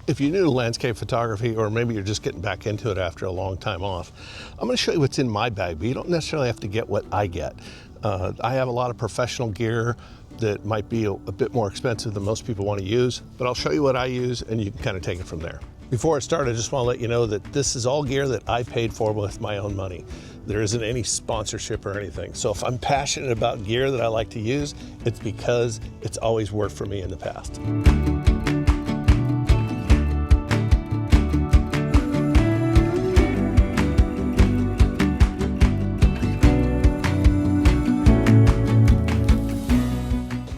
If you're new to landscape photography, or maybe you're just getting back into it after a long time off, I'm going to show you what's in my bag, but you don't necessarily have to get what I get. I have a lot of professional gear that might be a bit more expensive than most people want to use, but I'll show you what I use and you can kind of take it from there. Before I start, I just want to let you know that this is all gear that I paid for with my own money. There isn't any sponsorship or anything. So if I'm passionate about gear that I like to use, it's because it's always worked for me in the past.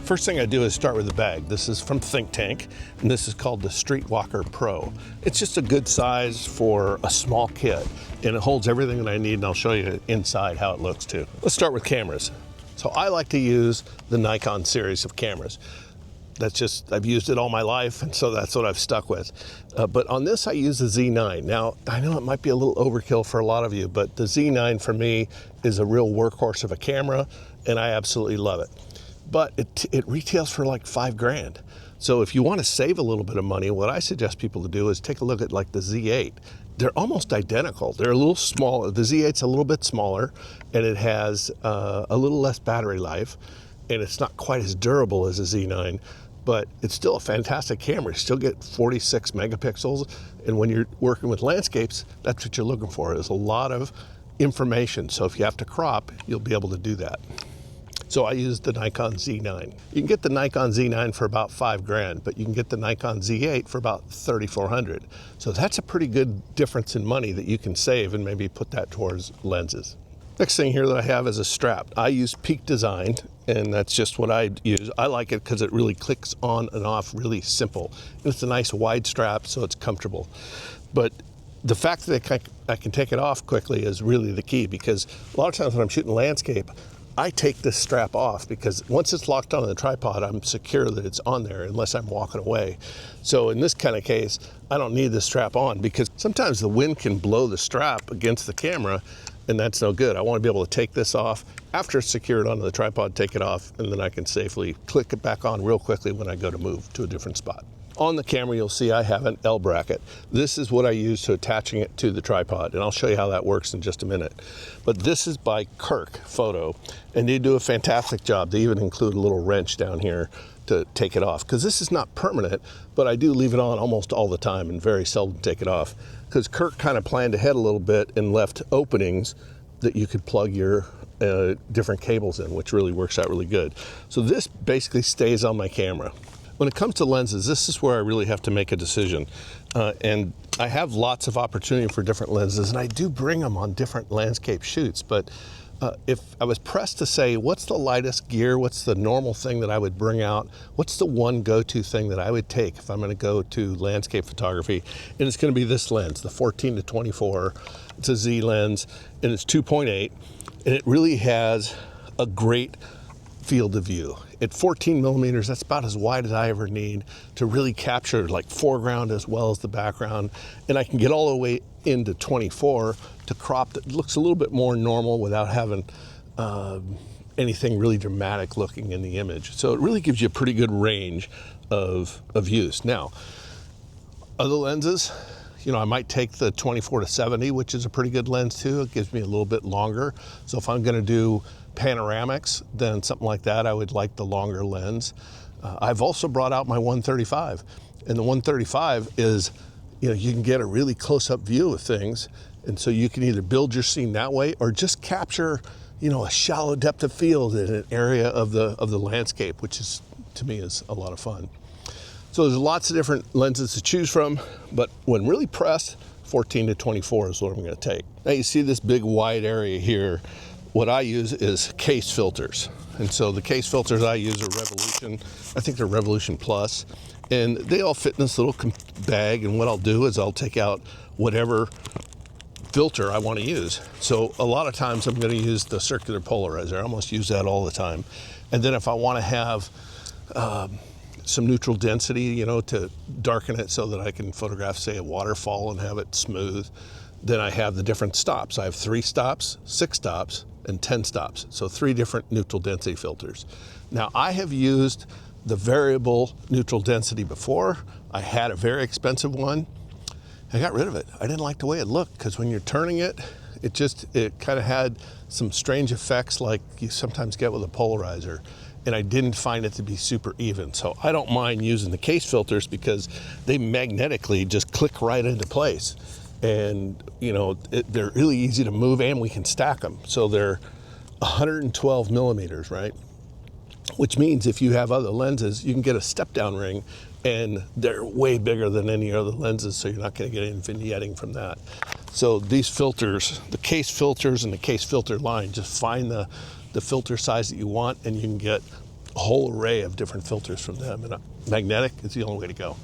First thing I do is start with the bag. This is from Think Tank, and this is called the Streetwalker Pro. It's just a good size for a small kit, and it holds everything that I need, and I'll show you inside how it looks too. Let's start with cameras. So I like to use the Nikon series of cameras. I've used it all my life, and so that's what I've stuck with. But on this, I use the Z9. Now, I know it might be a little overkill for a lot of you, but the Z9 for me is a real workhorse of a camera, and I absolutely love it. But it retails for like $5 grand. So if you want to save a little bit of money, what I suggest people to do is take a look at like the Z8. They're almost identical. They're a little smaller. The Z8's a little bit smaller, and it has a little less battery life, and it's not quite as durable as a Z9, but it's still a fantastic camera. You still get 46 megapixels, and when you're working with landscapes, that's what you're looking for, is a lot of information. So if you have to crop, you'll be able to do that. So I use the Nikon Z9. You can get the Nikon Z9 for about $5 grand, but you can get the Nikon Z8 for about $3,400. So that's a pretty good difference in money that you can save and maybe put that towards lenses. Next thing here that I have is a strap. I use Peak Design, and that's just what I use. I like it because it really clicks on and off really simple. And it's a nice wide strap, so it's comfortable. But the fact that I can take it off quickly is really the key, because a lot of times when I'm shooting landscape, I take this strap off because once it's locked on the tripod, I'm secure that it's on there unless I'm walking away. So in this kind of case, I don't need the strap on, because sometimes the wind can blow the strap against the camera, and that's no good. I want to be able to take this off after it's secured onto the tripod, take it off, and then I can safely click it back on real quickly when I go to move to a different spot. On the camera, you'll see I have an L bracket. This is what I use to attaching it to the tripod, and I'll show you how that works in just a minute. But this is by Kirk Photo, and they do a fantastic job. They even include a little wrench down here to take it off, because this is not permanent, but I do leave it on almost all the time and very seldom take it off, because Kirk kind of planned ahead a little bit and left openings that you could plug your different cables in, which really works out really good. So this basically stays on my camera. When it comes to lenses, this is where I really have to make a decision. And I have lots of opportunity for different lenses, and I do bring them on different landscape shoots. But if I was pressed to say, what's the lightest gear, what's the normal thing that I would bring out, what's the one go-to thing that I would take if I'm gonna go to landscape photography, and it's gonna be this lens, the 14-24. It's a Z lens, and it's 2.8, and it really has a great field of view. At 14 millimeters, that's about as wide as I ever need to really capture like foreground as well as the background. And I can get all the way into 24 to crop that looks a little bit more normal without having anything really dramatic looking in the image. So it really gives you a pretty good range of use. Now, other lenses, you know, I might take the 24-70, which is a pretty good lens too. It gives me a little bit longer. So if I'm gonna do panoramics, then something like that, I would like the longer lens. I've also brought out my 135, and the 135 is, you know, you can get a really close-up view of things, and so you can either build your scene that way or just capture, you know, a shallow depth of field in an area of the landscape, which is, to me, is a lot of fun. So there's lots of different lenses to choose from, but when really pressed, 14-24 is what I'm going to take. Now you see this big wide area here. What I use is Kase filters. And so the Kase filters I use are Revolution, I think they're Revolution Plus, and they all fit in this little bag, and what I'll do is I'll take out whatever filter I want to use. So a lot of times I'm going to use the circular polarizer. I almost use that all the time. And then if I want to have some neutral density, you know, to darken it so that I can photograph, say, a waterfall and have it smooth, then I have the different stops. I have 3 stops, 6 stops, and 10 stops. So 3 different neutral density filters. Now I have used the variable neutral density before. I had a very expensive one. I got rid of it. I didn't like the way it looked, because when you're turning it, it kind of had some strange effects like you sometimes get with a polarizer, and I didn't find it to be super even. So I don't mind using the case filters because they magnetically just click right into place. And you know, they're really easy to move, and we can stack them. So they're 112 millimeters, right? Which means if you have other lenses, you can get a step down ring, and they're way bigger than any other lenses, so you're not going to get any vignetting from that. So these filters, the case filters and the case filter line, just find the filter size that you want, and you can get a whole array of different filters from them. And magnetic is the only way to go.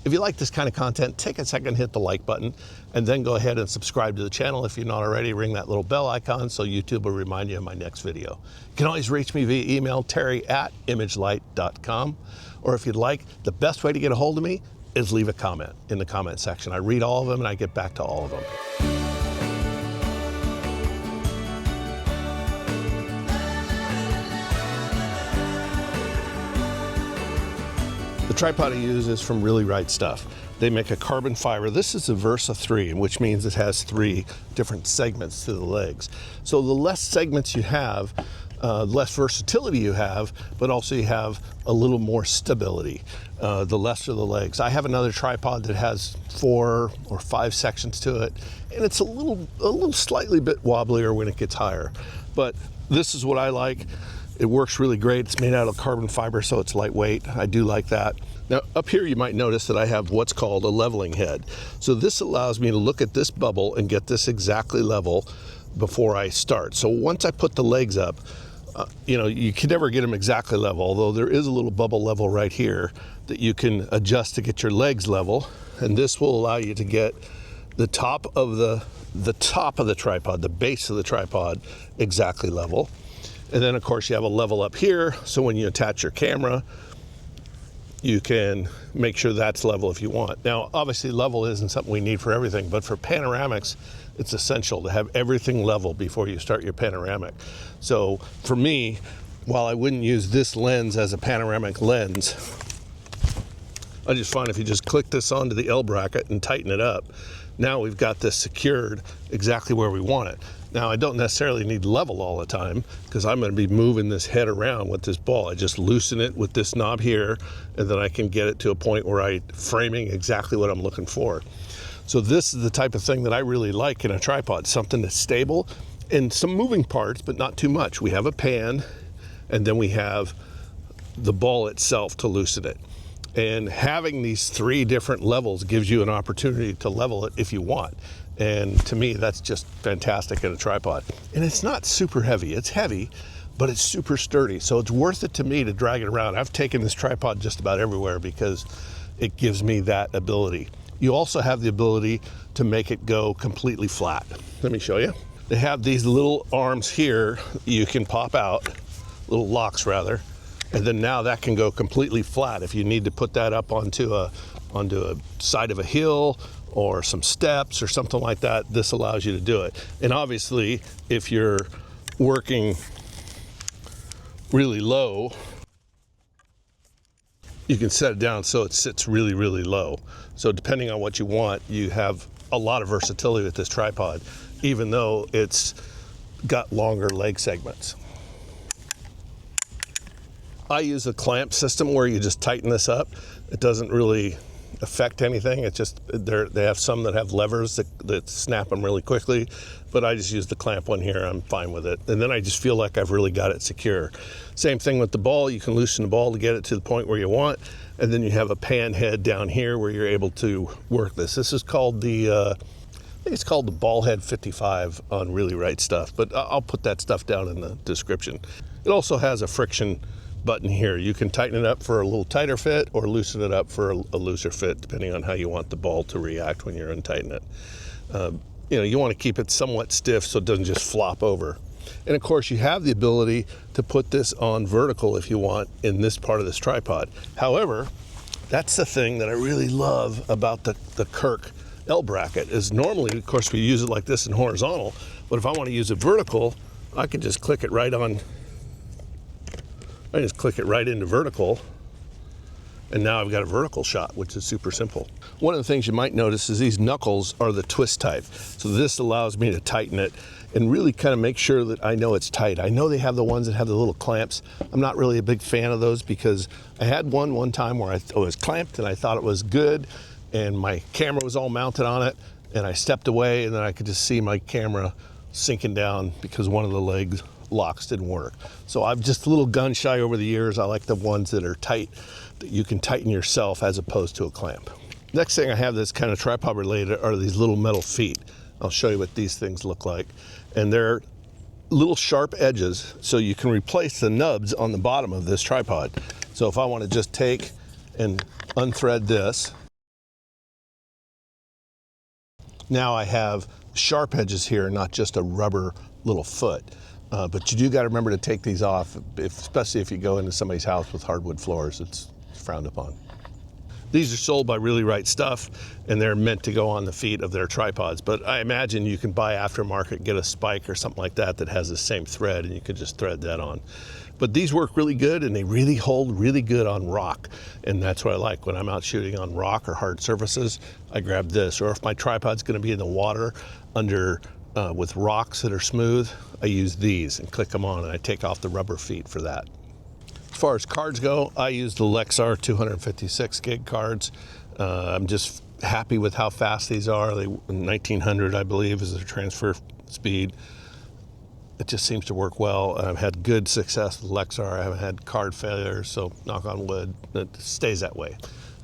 If you like this kind of content, take a second, hit the like button, and then go ahead and subscribe to the channel. If you're not already, ring that little bell icon so YouTube will remind you of my next video. You can always reach me via email, terry@imagelight.com. Or if you'd like, the best way to get a hold of me is leave a comment in the comment section. I read all of them and I get back to all of them. The tripod I use is from Really Right Stuff. They make a carbon fiber. This is a Versa 3, which means it has 3 different segments to the legs. So the less segments you have, less versatility you have, but also you have a little more stability, the lesser the legs. I have another tripod that has 4 or 5 sections to it, and it's a little slightly bit wobblier when it gets higher. But this is what I like. It works really great. It's made out of carbon fiber, so it's lightweight. I do like that. Now, up here you might notice that I have what's called a leveling head. So this allows me to look at this bubble and get this exactly level before I start. So once I put the legs up, you know, you can never get them exactly level, although there is a little bubble level right here that you can adjust to get your legs level. And this will allow you to get the top of the tripod, the base of the tripod, exactly level. And then of course you have a level up here, so when you attach your camera, you can make sure that's level if you want. Now, obviously level isn't something we need for everything, but for panoramics, it's essential to have everything level before you start your panoramic. So for me, while I wouldn't use this lens as a panoramic lens, I just find if you just click this onto the L bracket and tighten it up, now we've got this secured exactly where we want it. Now, I don't necessarily need level all the time because I'm going to be moving this head around with this ball. I just loosen it with this knob here, and then I can get it to a point where I'm framing exactly what I'm looking for. So this is the type of thing that I really like in a tripod, something that's stable and some moving parts, but not too much. We have a pan, and then we have the ball itself to loosen it. And having these 3 different levels gives you an opportunity to level it if you want. And to me, that's just fantastic in a tripod. And it's not super heavy. It's heavy, but it's super sturdy. So it's worth it to me to drag it around. I've taken this tripod just about everywhere because it gives me that ability. You also have the ability to make it go completely flat. Let me show you. They have these little arms here you can pop out, little locks rather, and then now that can go completely flat. If you need to put that up onto a side of a hill or some steps or something like that, this allows you to do it. And obviously, if you're working really low, you can set it down so it sits really, really low. So depending on what you want, you have a lot of versatility with this tripod, even though it's got longer leg segments. I use a clamp system where you just tighten this up. It doesn't really affect anything. It's just, they have some that have levers that snap them really quickly, but I just use the clamp one here. I'm fine with it. And then I just feel like I've really got it secure. Same thing with the ball. You can loosen the ball to get it to the point where you want, and then you have a pan head down here where you're able to work this. This is called the, I think it's called the Ball Head 55 on Really Right Stuff, but I'll put that stuff down in the description. It also has a friction button here. You can tighten it up for a little tighter fit or loosen it up for a looser fit, depending on how you want the ball to react when you're untightening it. You know, you want to keep it somewhat stiff so it doesn't just flop over. And of course, you have the ability to put this on vertical if you want in this part of this tripod. However, that's the thing that I really love about the Kirk L bracket is normally, of course, we use it like this in horizontal, but if I want to use it vertical, I can just click it right on. I just click it right into vertical, and now I've got a vertical shot, which is super simple. One of the things you might notice is these knuckles are the twist type. So this allows me to tighten it and really kind of make sure that I know it's tight. I know they have the ones that have the little clamps. I'm not really a big fan of those because I had one time where I was clamped and I thought it was good and my camera was all mounted on it, and I stepped away and then I could just see my camera sinking down because one of the legs locks didn't work. So I'm just a little gun shy over the years. I like the ones that are tight, that you can tighten yourself as opposed to a clamp. Next thing I have that's kind of tripod related are these little metal feet. I'll show you what these things look like. And they're little sharp edges, so you can replace the nubs on the bottom of this tripod. So if I want to just take and unthread this, now I have sharp edges here, not just a rubber little foot. But you do got to remember to take these off, especially if you go into somebody's house with hardwood floors. It's frowned upon. These are sold by Really Right Stuff, and they're meant to go on the feet of their tripods. But I imagine you can buy aftermarket, get a spike or something like that that has the same thread, and you could just thread that on. But these work really good, and they really hold really good on rock. And that's what I like. When I'm out shooting on rock or hard surfaces, I grab this. Or if my tripod's going to be in the water under with rocks that are smooth, I use these and click them on, and I take off the rubber feet for that. As far as cards go, I use the Lexar 256 gig cards. I'm just happy with how fast these are. 1900, I believe, is their transfer speed. It just seems to work well. I've had good success with Lexar. I haven't had card failures, so knock on wood, it stays that way.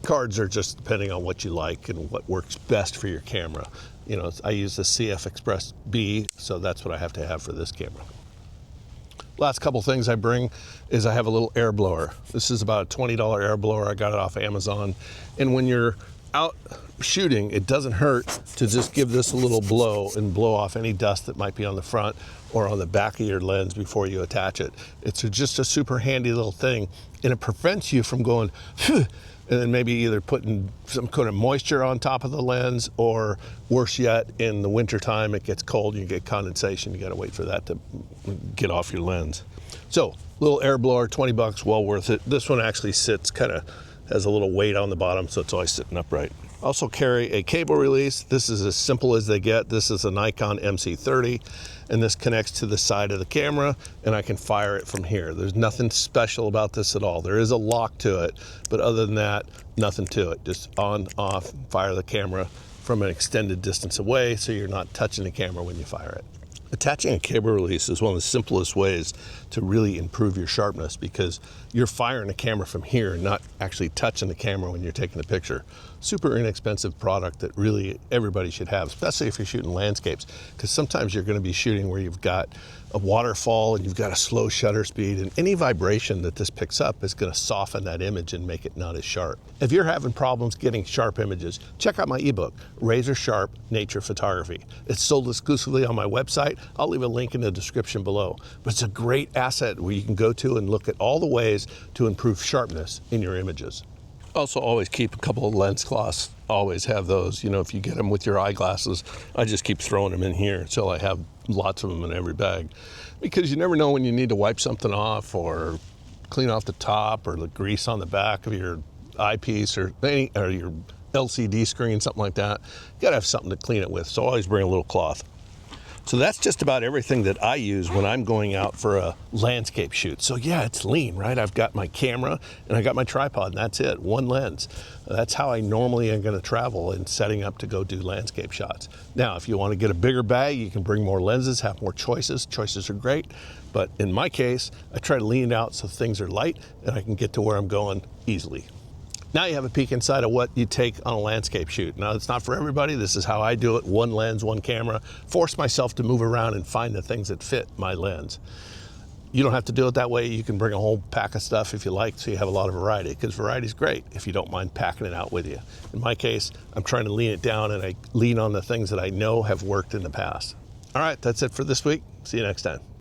Cards are just depending on what you like and what works best for your camera. You know, I use the CFexpress B, so that's what I have to have for this camera. Last couple things I bring is I have a little air blower. This is about a $20 air blower. I got it off Amazon. And when you're out shooting, it doesn't hurt to just give this a little blow and blow off any dust that might be on the front or on the back of your lens before you attach it. It's just a super handy little thing, and it prevents you from going, phew, and then maybe either putting some kind of moisture on top of the lens, or worse yet, in the winter time, it gets cold and you get condensation. You gotta wait for that to get off your lens. So, little air blower, 20 bucks, well worth it. This one actually sits has a little weight on the bottom, so it's always sitting upright. Also carry a cable release. This is as simple as they get. This is a Nikon MC-30, and this connects to the side of the camera, and I can fire it from here. There's nothing special about this at all. There is a lock to it, but other than that, nothing to it. Just on, off, fire the camera from an extended distance away, so you're not touching the camera when you fire it. Attaching a cable release is one of the simplest ways to really improve your sharpness, because you're firing the camera from here, not actually touching the camera when you're taking the picture. Super inexpensive product that really everybody should have, especially if you're shooting landscapes, because sometimes you're going to be shooting where you've got a waterfall and you've got a slow shutter speed, and any vibration that this picks up is going to soften that image and make it not as sharp. If you're having problems getting sharp images, check out my ebook, Razor Sharp Nature Photography. It's sold exclusively on my website. I'll leave a link in the description below. But it's a great asset where you can go to and look at all the ways to improve sharpness in your images. Also, always keep a couple of lens cloths. Always have those. You know, if you get them with your eyeglasses, I just keep throwing them in here until I have lots of them in every bag, because you never know when you need to wipe something off or clean off the top or the grease on the back of your eyepiece or your LCD screen, something like that. You gotta have something to clean it with, so always bring a little cloth. So that's just about everything that I use when I'm going out for a landscape shoot. So yeah, it's lean, right? I've got my camera and I got my tripod, and that's it, one lens. That's how I normally am gonna travel in setting up to go do landscape shots. Now, if you wanna get a bigger bag, you can bring more lenses, have more choices. Choices are great, but in my case, I try to lean it out so things are light and I can get to where I'm going easily. Now you have a peek inside of what you take on a landscape shoot. Now, it's not for everybody. This is how I do it. One lens, one camera. Force myself to move around and find the things that fit my lens. You don't have to do it that way. You can bring a whole pack of stuff if you like, so you have a lot of variety, because variety is great if you don't mind packing it out with you. In my case, I'm trying to lean it down, and I lean on the things that I know have worked in the past. All right, that's it for this week. See you next time.